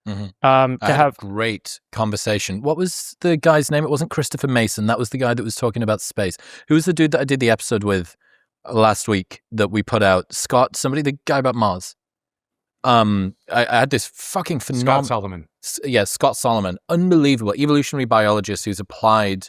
I to had have. a great conversation. What was the guy's name? It wasn't Christopher Mason. That was the guy that was talking about space. Who was the dude that I did the episode with last week that we put out? Scott, somebody, the guy about Mars. I had this fucking phenomenal... Scott Solomon. Yeah, Scott Solomon. Unbelievable evolutionary biologist who's applied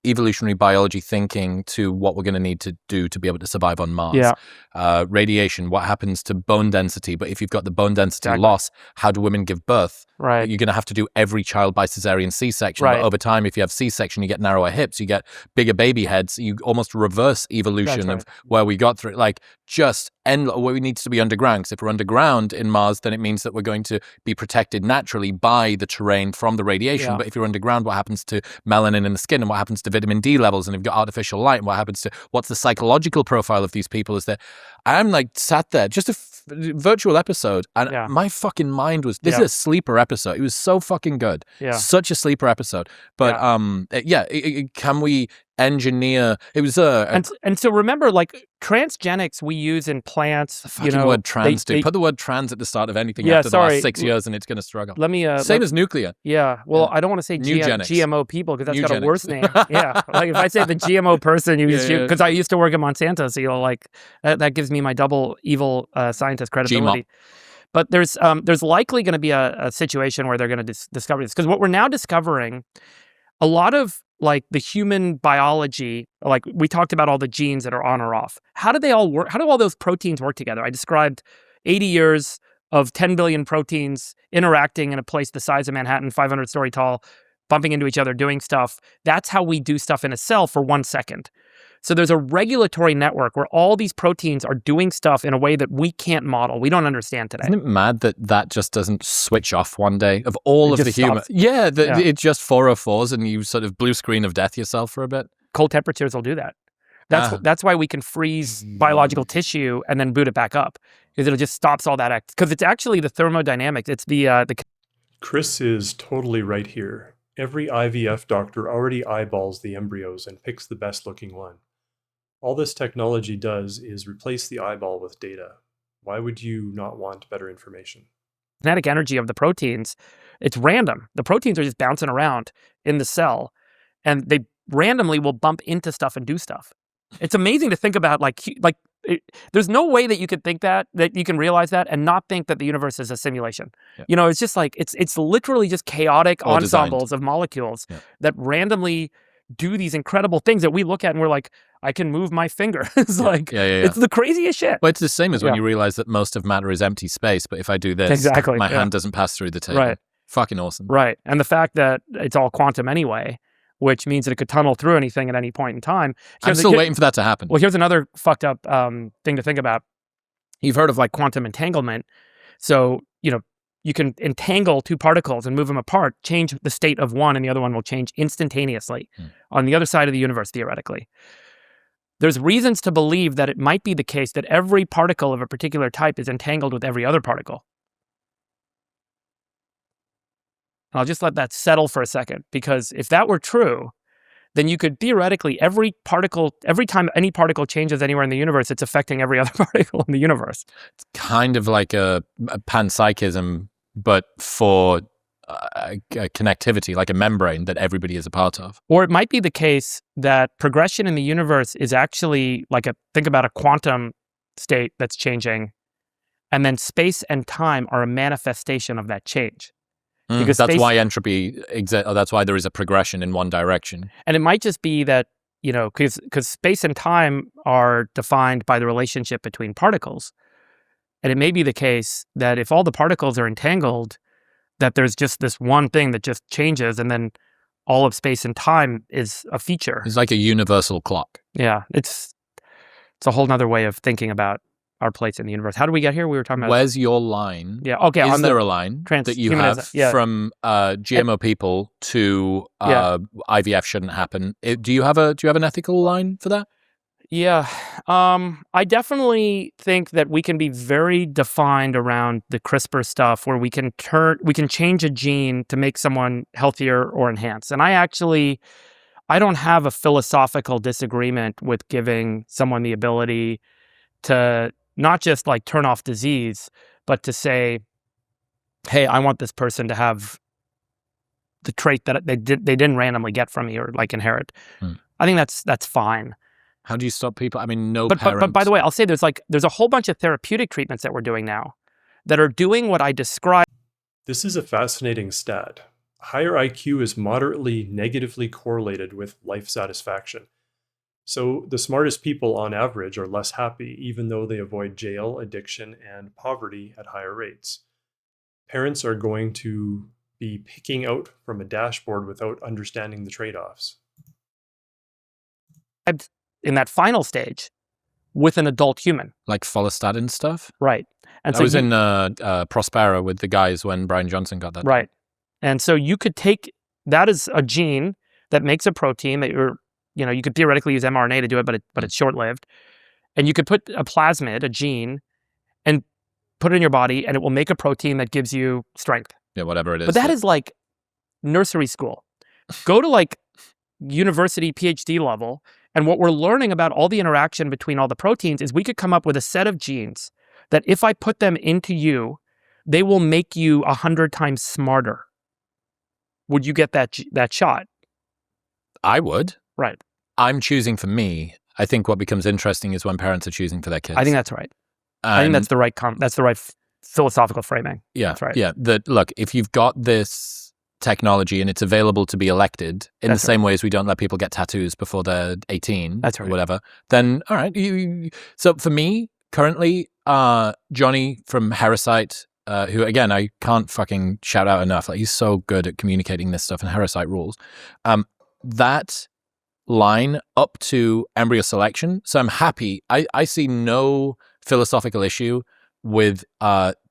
evolutionary biology thinking to what we're going to need to do to be able to survive on Mars. Yeah. Radiation, what happens to bone density? But if you've got the bone density loss, how do women give birth? Right. You're going to have to do every child by cesarean C-section. Right. But over time, if you have C-section, you get narrower hips, you get bigger baby heads. You almost reverse evolution of where we got through. Like, just where we need to be underground. Because if we're underground in Mars, then it means that we're going to be protected naturally by the terrain from the radiation. Yeah. But if you're underground, what happens to melanin in the skin, and what happens to vitamin D levels, and if you've got artificial light, and what happens to what's the psychological profile of these people? Is that I'm like sat there, just a virtual episode, and my fucking mind was, this is a sleeper episode. It was so fucking good. Such a sleeper episode. But can we engineer? It was and so remember, like, transgenics we use in plants. The fucking word trans, dude. Put the word trans at the start of anything after the last 6 years, and it's going to struggle. Let me same as nuclear. Yeah. Well, I don't want to say GMO people because that's got a worse name. Yeah. Like if I say the GMO person, because I used to work at Monsanto, so like that gives me my double evil scientist credibility. GMO. But there's likely going to be a situation where they're going to discover this, because what we're now discovering, a lot of like the human biology, like we talked about all the genes that are on or off. How do they all work? How do all those proteins work together? I described 80 years of 10 billion proteins interacting in a place the size of Manhattan, 500 story tall, bumping into each other, doing stuff. That's how we do stuff in a cell for 1 second. So there's a regulatory network where all these proteins are doing stuff in a way that we can't model. We don't understand today. Isn't it mad that just doesn't switch off one day of all of the human? Yeah, it's just 404s and you sort of blue screen of death yourself for a bit. Cold temperatures will do that. That's why we can freeze biological tissue and then boot it back up, because it'll just stops all that because it's actually the thermodynamics. It's the Chris is totally right here. Every IVF doctor already eyeballs the embryos and picks the best looking one. All this technology does is replace the eyeball with data. Why would you not want better information? Kinetic energy of the proteins, it's random. The proteins are just bouncing around in the cell, and they randomly will bump into stuff and do stuff. It's amazing to think about, there's no way that you could think that you can realize that and not think that the universe is a simulation. Yeah. You know, it's just like, it's literally just chaotic ensembles of molecules that randomly do these incredible things that we look at and we're like, I can move my finger. It's it's the craziest shit. Well, it's the same as when you realize that most of matter is empty space, but if I do this, my hand doesn't pass through the table. Right. Fucking awesome. Right. And the fact that it's all quantum anyway, which means that it could tunnel through anything at any point in time. I'm still waiting for that to happen. Well, here's another fucked up thing to think about. You've heard of like quantum entanglement. So, you can entangle two particles and move them apart, change the state of one, and the other one will change instantaneously on the other side of the universe, theoretically. There's reasons to believe that it might be the case that every particle of a particular type is entangled with every other particle. And I'll just let that settle for a second, because if that were true, then you could theoretically, every time any particle changes anywhere in the universe, it's affecting every other particle in the universe. It's kind of like a panpsychism, but for a connectivity, like a membrane that everybody is a part of. Or it might be the case that progression in the universe is actually like think about a quantum state that's changing, and then space and time are a manifestation of that change. Because that's why entropy exists. That's why there is a progression in one direction. And it might just be that, because space and time are defined by the relationship between particles. And it may be the case that if all the particles are entangled, that there's just this one thing that just changes, and then all of space and time is a feature. It's like a universal clock. Yeah, it's a whole nother way of thinking about our place in the universe. How do we get here? We were talking about... Where's your line? Yeah, okay. Is there a line that you have from GMO people to IVF shouldn't happen? Do you have an ethical line for that? Yeah. I definitely think that we can be very defined around the CRISPR stuff, where we can change a gene to make someone healthier or enhance. And I don't have a philosophical disagreement with giving someone the ability to not just like turn off disease, but to say, hey, I want this person to have the trait that they didn't randomly get from me or like inherit. I think that's fine. How do you stop people? I mean, no but parent. But by the way, I'll say there's a whole bunch of therapeutic treatments that we're doing now that are doing what I described. This is a fascinating stat. Higher IQ is moderately negatively correlated with life satisfaction. So the smartest people on average are less happy, even though they avoid jail, addiction, and poverty at higher rates. Parents are going to be picking out from a dashboard without understanding the trade-offs. In that final stage with an adult human. Like follistatin stuff? Right. And I was in Prospera with the guys when Brian Johnson got that. Right. And so you could take, that is a gene that makes a protein that you could theoretically use mRNA to do it, but it's short-lived. And you could put a plasmid, a gene, and put it in your body, and it will make a protein that gives you strength. Yeah, whatever it is. But that is like nursery school. Go to like university PhD level, and what we're learning about all the interaction between all the proteins is we could come up with a set of genes that if I put them into you, they will make you 100 times smarter. Would you get that shot? I would. Right. I'm choosing for me. I think what becomes interesting is when parents are choosing for their kids. I think that's right. I think that's the right philosophical framing. Yeah. That's right. Yeah. Look, if you've got this technology and it's available to be elected in the same way as we don't let people get tattoos before they're 18 or whatever, then all right. So for me, currently, Johnny from Herosite, who again, I can't fucking shout out enough. Like, he's so good at communicating this stuff, and Herosite rules. That line up to embryo selection. So I'm happy. I see no philosophical issue with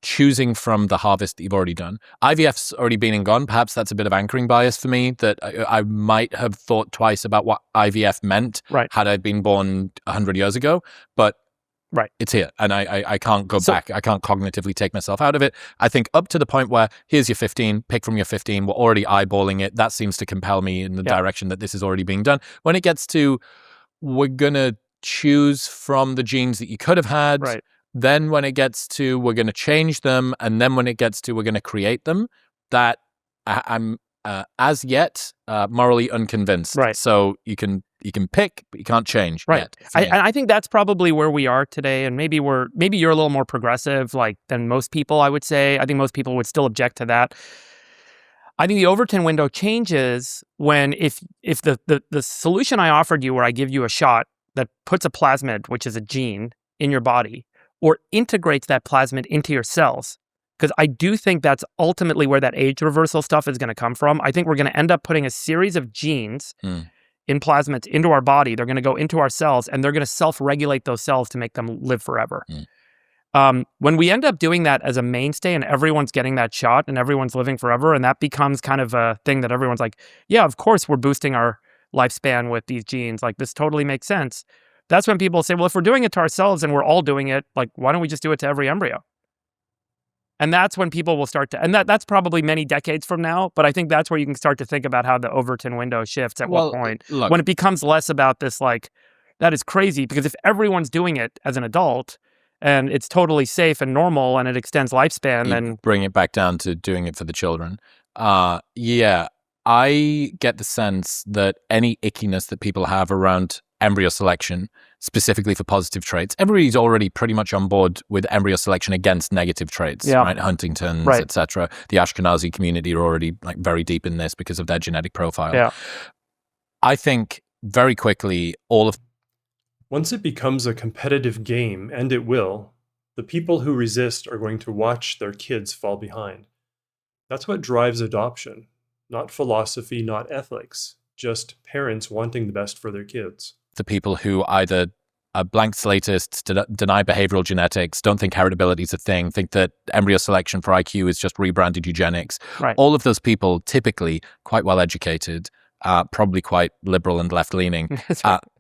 choosing from the harvest that you've already done. IVF's already been and gone. Perhaps that's a bit of anchoring bias for me, that I might have thought twice about what IVF meant had I been born 100 years ago. But it's here, and I can't go back. I can't cognitively take myself out of it. I think up to the point where here's your 15, pick from your 15, we're already eyeballing it. That seems to compel me in the direction that this is already being done. When it gets to, we're going to choose from the genes that you could have had, then when it gets to, we're going to change them, and then when it gets to, we're going to create them, that I'm as yet morally unconvinced. So you can pick, but you can't change. Yet, I think that's probably where we are today, and maybe you're a little more progressive than most people. I would say I think most people would still object to that. I think the Overton window changes when if the solution I offered you, where I give you a shot that puts a plasmid, which is a gene, in your body, or integrates that plasmid into your cells. Because I do think that's ultimately where that age reversal stuff is going to come from. I think we're going to end up putting a series of genes in plasmids into our body. They're going to go into our cells, and they're going to self-regulate those cells to make them live forever. When we end up doing that as a mainstay, and everyone's getting that shot, and everyone's living forever, and that becomes kind of a thing that everyone's like, yeah, of course we're boosting our lifespan with these genes. Like, this totally makes sense. That's when people say, well, if we're doing it to ourselves and we're all doing it, like, why don't we just do it to every embryo? And that's when people will start to, and that's probably many decades from now, but I think that's where you can start to think about how the Overton window shifts at what point. Look, when it becomes less about this, like, that is crazy, because if everyone's doing it as an adult and it's totally safe and normal and it extends lifespan, then bring it back down to doing it for the children. Yeah, I get the sense that any ickiness that people have around embryo selection, specifically for positive traits, everybody's already pretty much on board with embryo selection against negative traits, right? Huntington's, etc. The Ashkenazi community are already like very deep in this because of their genetic profile. I think very quickly once it becomes a competitive game, and it will, the people who resist are going to watch their kids fall behind. That's what drives adoption. Not philosophy, not ethics, just parents wanting the best for their kids. The people who either are blank slatists, deny behavioral genetics, don't think heritability is a thing, think that embryo selection for IQ is just rebranded eugenics. All of those people, typically quite well educated, probably quite liberal and left-leaning.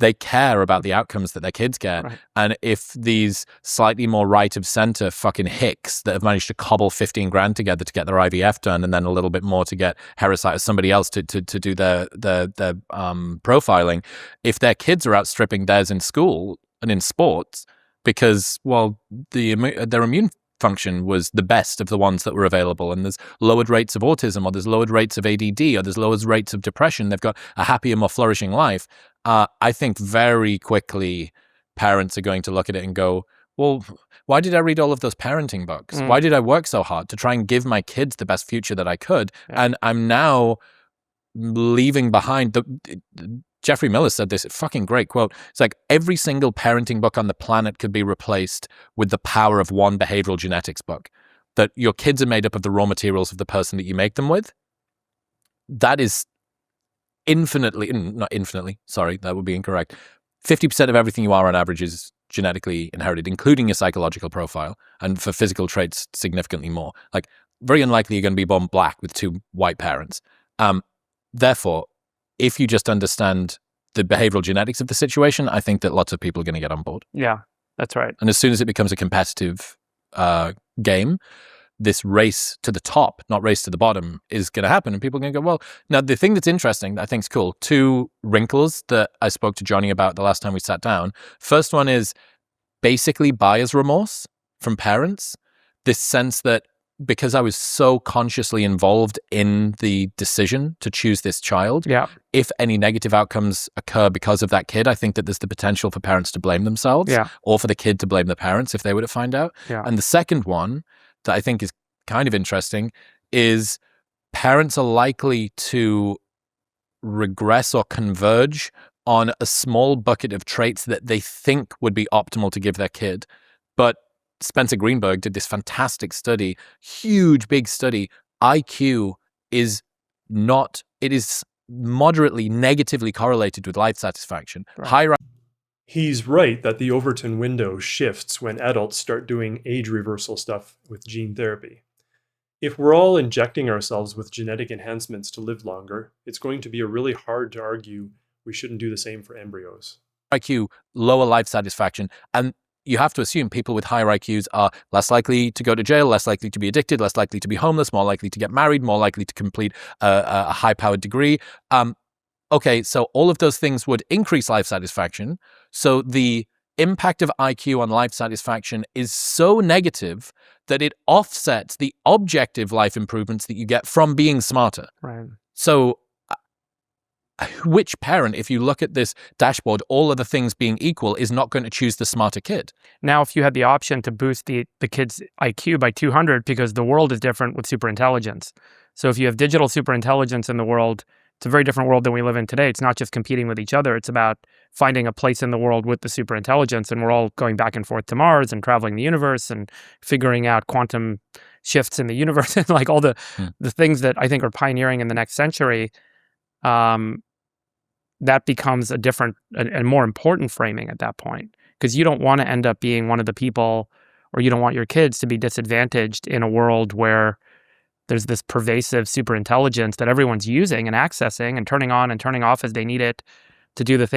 They care about the outcomes that their kids get. And if these slightly more right-of-center fucking hicks that have managed to cobble 15 grand together to get their IVF done, and then a little bit more to get Herosite or somebody else to do their profiling, if their kids are outstripping theirs in school and in sports, because, well, their immune function was the best of the ones that were available, and there's lowered rates of autism, or there's lowered rates of ADD, or there's lowered rates of depression, they've got a happier, more flourishing life, I think very quickly parents are going to look at it and go, well, why did I read all of those parenting books? Why did I work so hard to try and give my kids the best future that I could? Yeah. And I'm now leaving behind Jeffrey Miller said this fucking great quote. It's like every single parenting book on the planet could be replaced with the power of one behavioral genetics book. That your kids are made up of the raw materials of the person that you make them with. That is not infinitely, sorry, that would be incorrect. 50% of everything you are on average is genetically inherited, including your psychological profile, and for physical traits, significantly more. Like, very unlikely you're going to be born black with 2 white parents. Therefore, if you just understand the behavioral genetics of the situation, I think that lots of people are going to get on board. Yeah, that's right. And as soon as it becomes a competitive game, this race to the top, not race to the bottom, is going to happen. And people are going to go, well, now the thing that's interesting, that I think is cool, 2 wrinkles that I spoke to Johnny about the last time we sat down. First one is basically buyer's remorse from parents. This sense that because I was so consciously involved in the decision to choose this child, if any negative outcomes occur because of that kid, I think that there's the potential for parents to blame themselves or for the kid to blame the parents if they were to find out. And the second one that I think is kind of interesting is parents are likely to regress or converge on a small bucket of traits that they think would be optimal to give their kid. But Spencer Greenberg did this fantastic study, huge, big study. IQ is moderately negatively correlated with life satisfaction. Right. He's right that the Overton window shifts when adults start doing age reversal stuff with gene therapy. If we're all injecting ourselves with genetic enhancements to live longer, it's going to be really hard to argue we shouldn't do the same for embryos. IQ, lower life satisfaction, and you have to assume people with higher IQs are less likely to go to jail, less likely to be addicted, less likely to be homeless, more likely to get married, more likely to complete a high-powered degree. Okay, so all of those things would increase life satisfaction. So the impact of IQ on life satisfaction is so negative that it offsets the objective life improvements that you get from being smarter. Right. So which parent, if you look at this dashboard, all of the things being equal, is not going to choose the smarter kid? Now, if you had the option to boost the kid's IQ by 200, because the world is different with superintelligence. So if you have digital superintelligence in the world, it's a very different world than we live in today. It's not just competing with each other. It's about finding a place in the world with the superintelligence. And we're all going back and forth to Mars and traveling the universe and figuring out quantum shifts in the universe and like all the things that I think are pioneering in the next century. That becomes a different and more important framing at that point, because you don't want to end up being one of the people, or you don't want your kids to be disadvantaged in a world where there's this pervasive superintelligence that everyone's using and accessing and turning on and turning off as they need it to do the thing